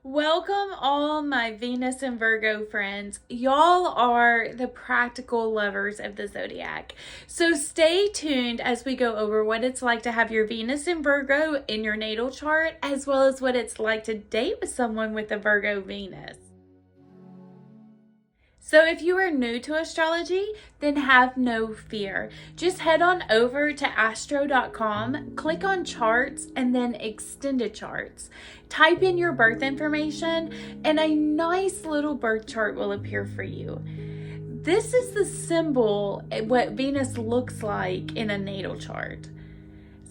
Welcome all my Venus and Virgo friends. Y'all are the practical lovers of the zodiac. So stay tuned as we go over what it's like to have your Venus in Virgo in your natal chart, as well as what it's like to date with someone with a Virgo Venus. So if you are new to astrology, then have no fear. Just head on over to astro.com, click on charts, and then extended charts. Type in your birth information, and a nice little birth chart will appear for you. This is the symbol, what Venus looks like in a natal chart.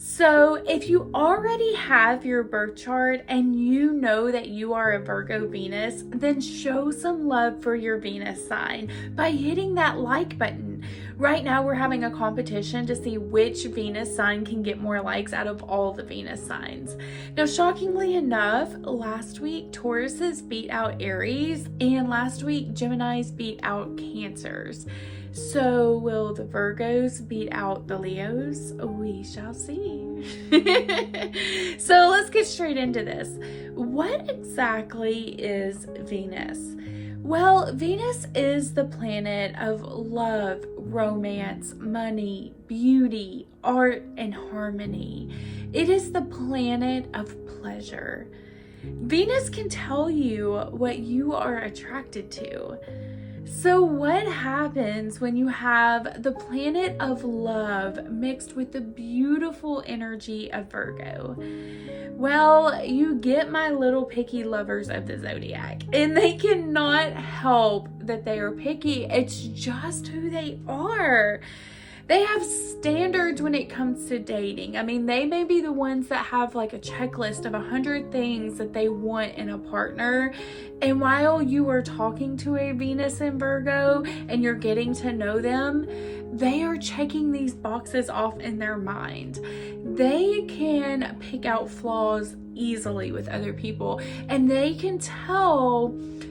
So if you already have your birth chart and you know that you are a Virgo Venus, then show some love for your Venus sign by hitting that like button. Right now we're having a competition to see which Venus sign can get more likes out of all the Venus signs. Now, shockingly enough, last week Tauruses beat out Aries, and last week Geminis beat out Cancers. So will the Virgos beat out the Leos? We shall see. So let's get straight into this. What exactly is Venus? Well, Venus is the planet of love, romance, money, beauty, art, and harmony. It is the planet of pleasure. Venus can tell you what you are attracted to. So what happens when you have the planet of love mixed with the beautiful energy of Virgo? Well, you get my little picky lovers of the zodiac, and they cannot help that they are picky. It's just who they are. They have standards when it comes to dating. I mean, they may be the ones that have like a checklist of 100 things that they want in a partner. And while you are talking to a Venus in Virgo and you're getting to know them, they are checking these boxes off in their mind. They can pick out flaws easily with other people, and they can tell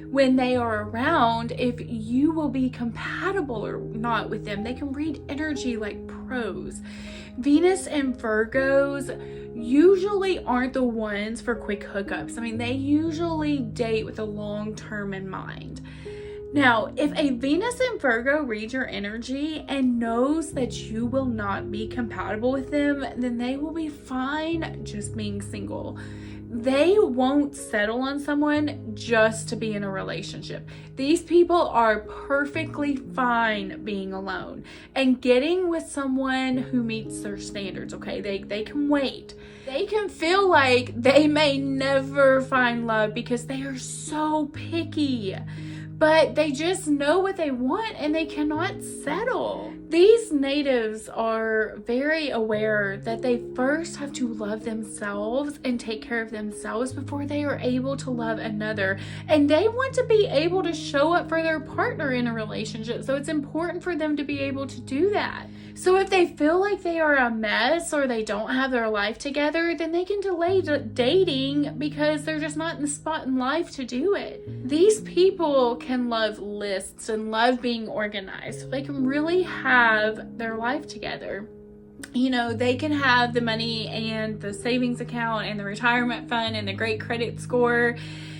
when they are around if you will be compatible or not with them. They can read energy like pros. Venus and Virgos usually aren't the ones for quick hookups. I mean, they usually date with a long term in mind. Now, if a Venus in Virgo reads your energy and knows that you will not be compatible with them, then they will be fine just being single. They won't settle on someone just to be in a relationship. These people are perfectly fine being alone and getting with someone who meets their standards, okay? They can wait. They can feel like they may never find love because they are so picky, but they just know what they want and they cannot settle. These natives are very aware that they first have to love themselves and take care of themselves before they are able to love another. And they want to be able to show up for their partner in a relationship. So it's important for them to be able to do that. So if they feel like they are a mess or they don't have their life together, then they can delay dating because they're just not in the spot in life to do it. These people can love lists and love being organized. So they can really have their life together. You know, they can have the money and the savings account and the retirement fund and the great credit score.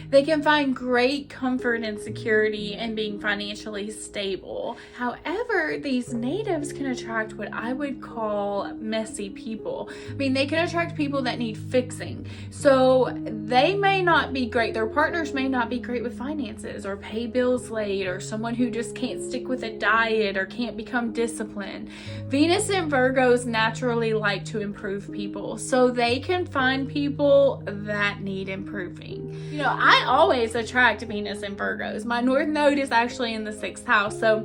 They can find great comfort and security in being financially stable. However, these natives can attract what I would call messy people. I mean, they can attract people that need fixing. So they may not be great. Their partners may not be great with finances or pay bills late, or someone who just can't stick with a diet or can't become disciplined. Venus and Virgos naturally like to improve people. So they can find people that need improving. You know, I always attract Venus and Virgos. My North Node is actually in the 6th house, so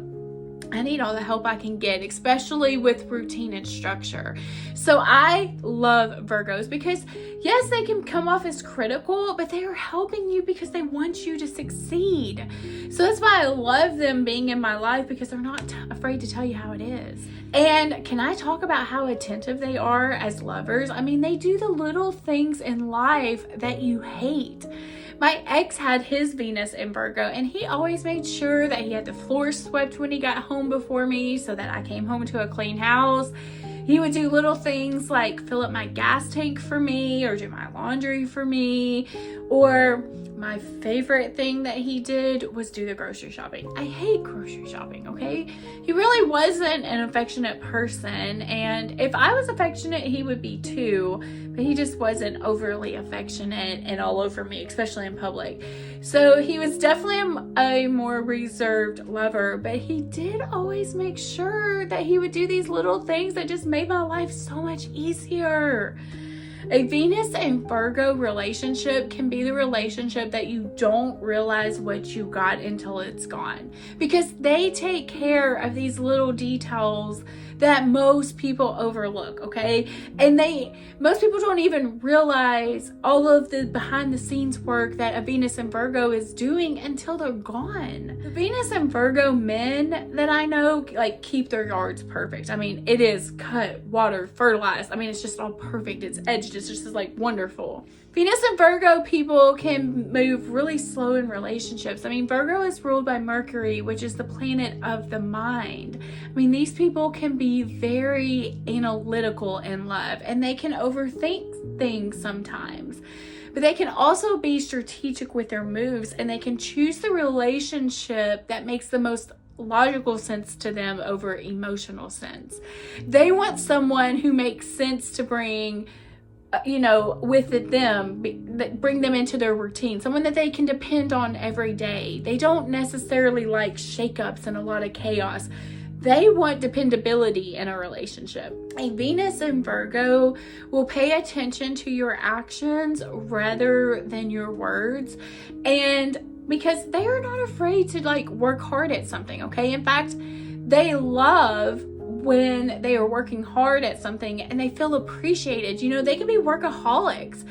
I need all the help I can get, especially with routine and structure. So I love Virgos because, yes, they can come off as critical, but they are helping you because they want you to succeed. So that's why I love them being in my life, because they're not afraid to tell you how it is. And can I talk about how attentive they are as lovers? I mean, they do the little things in life that you hate. My ex had his Venus in Virgo, and he always made sure that he had the floors swept when he got home before me so that I came home to a clean house. He would do little things like fill up my gas tank for me or do my laundry for me, or my favorite thing that he did was do the grocery shopping. I hate grocery shopping, okay? He really wasn't an affectionate person, and if I was affectionate, he would be too, but he just wasn't overly affectionate and all over me, especially in public. So he was definitely a more reserved lover, but he did always make sure that he would do these little things that just made my life so much easier. A Venus and Virgo relationship can be the relationship that you don't realize what you got until it's gone, because they take care of these little details that most people overlook, okay? And most people don't even realize all of the behind the scenes work that a Venus and Virgo is doing until they're gone. The Venus and Virgo men that I know, like, keep their yards perfect. I mean, it is cut, water, fertilized. I mean, it's just all perfect. It's edged. It's just like wonderful. Venus and Virgo people can move really slow in relationships. I mean, Virgo is ruled by Mercury, which is the planet of the mind. I mean, these people can be very analytical in love, and they can overthink things sometimes. But they can also be strategic with their moves, and they can choose the relationship that makes the most logical sense to them over emotional sense. They want someone who makes sense to bring with them, bring them into their routine, someone that they can depend on every day. They don't necessarily like shakeups and a lot of chaos. They want dependability in a relationship. A Venus in Virgo will pay attention to your actions rather than your words, and because they are not afraid to like work hard at something, okay? In fact, they love when they are working hard at something and they feel appreciated. They can be workaholics.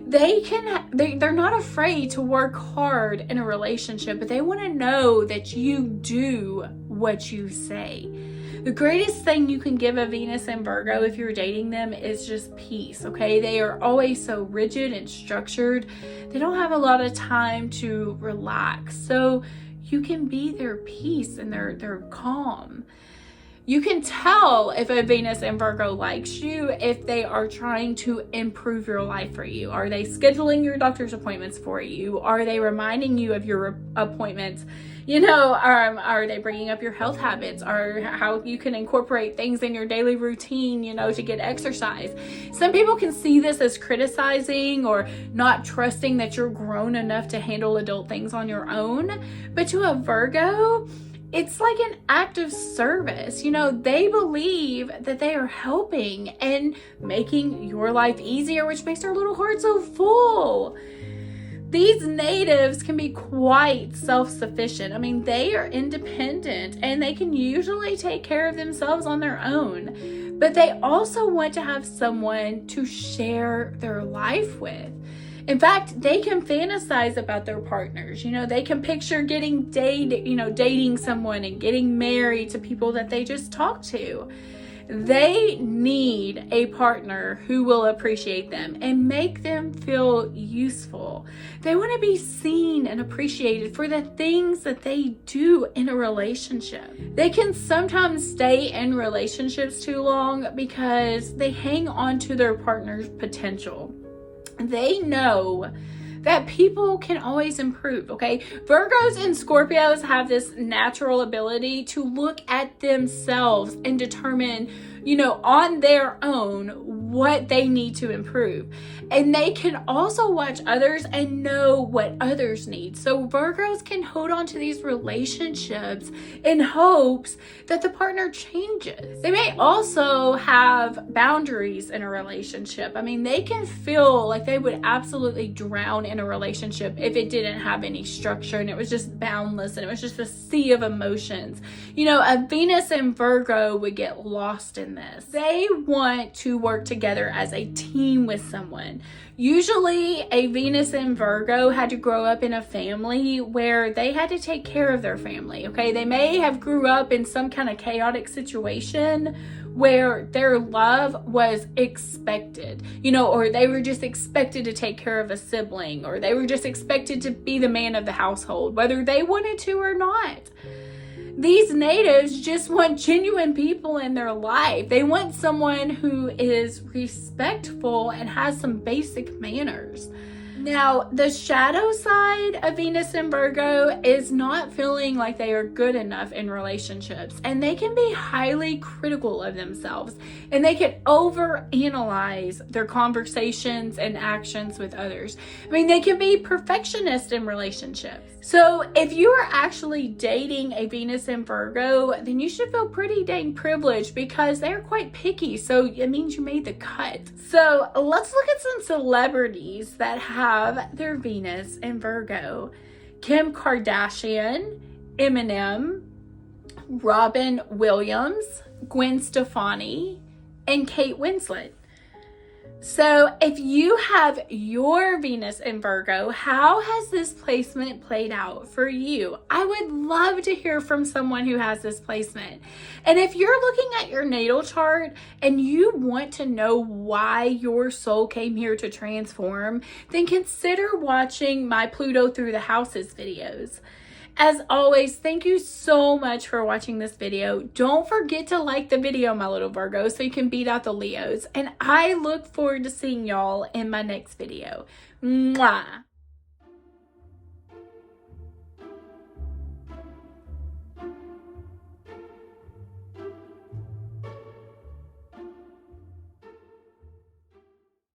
They're not afraid to work hard in a relationship, but they want to know that you do what you say. The greatest thing you can give a Venus and Virgo if you're dating them is just peace, okay? They are always so rigid and structured. They don't have a lot of time to relax. So you can be their peace and their calm. You can tell if a Venus and Virgo likes you if they are trying to improve your life for you. Are they scheduling your doctor's appointments for you? Are they reminding you of your appointments? Are they bringing up your health habits, or how you can incorporate things in your daily routine, to get exercise? Some people can see this as criticizing or not trusting that you're grown enough to handle adult things on your own. But to a Virgo, it's like an act of service. They believe that they are helping and making your life easier, which makes their little heart so full. These natives can be quite self-sufficient. I mean, they are independent and they can usually take care of themselves on their own. But they also want to have someone to share their life with. In fact, they can fantasize about their partners. They can picture dating someone and getting married to people that they just talk to. They need a partner who will appreciate them and make them feel useful. They want to be seen and appreciated for the things that they do in a relationship. They can sometimes stay in relationships too long because they hang on to their partner's potential. They know that people can always improve, okay? Virgos and Scorpios have this natural ability to look at themselves and determine, on their own what they need to improve. And they can also watch others and know what others need. So Virgos can hold on to these relationships in hopes that the partner changes. They may also have boundaries in a relationship. I mean, they can feel like they would absolutely drown in a relationship if it didn't have any structure and it was just boundless and it was just a sea of emotions. A Venus and Virgo would get lost in this. They want to work together as a team with someone. Usually a Venus and Virgo had to grow up in a family where they had to take care of their family, okay? They may have grew up in some kind of chaotic situation where their love was expected, or they were just expected to take care of a sibling, or they were just expected to be the man of the household, whether they wanted to or not. These natives just want genuine people in their life. They want someone who is respectful and has some basic manners. Now, the shadow side of Venus and Virgo is not feeling like they are good enough in relationships, and they can be highly critical of themselves, and they can overanalyze their conversations and actions with others. I mean, they can be perfectionist in relationships. So if you are actually dating a Venus in Virgo, then you should feel pretty dang privileged because they're quite picky. So it means you made the cut. So let's look at some celebrities that have their Venus in Virgo. Kim Kardashian, Eminem, Robin Williams, Gwen Stefani, and Kate Winslet. So if you have your Venus in Virgo, how has this placement played out for you? I would love to hear from someone who has this placement. And if you're looking at your natal chart and you want to know why your soul came here to transform, then consider watching my Pluto Through the Houses videos. As always, thank you so much for watching this video. Don't forget to like the video, my little Virgo, so you can beat out the Leos. And I look forward to seeing y'all in my next video. Mwah!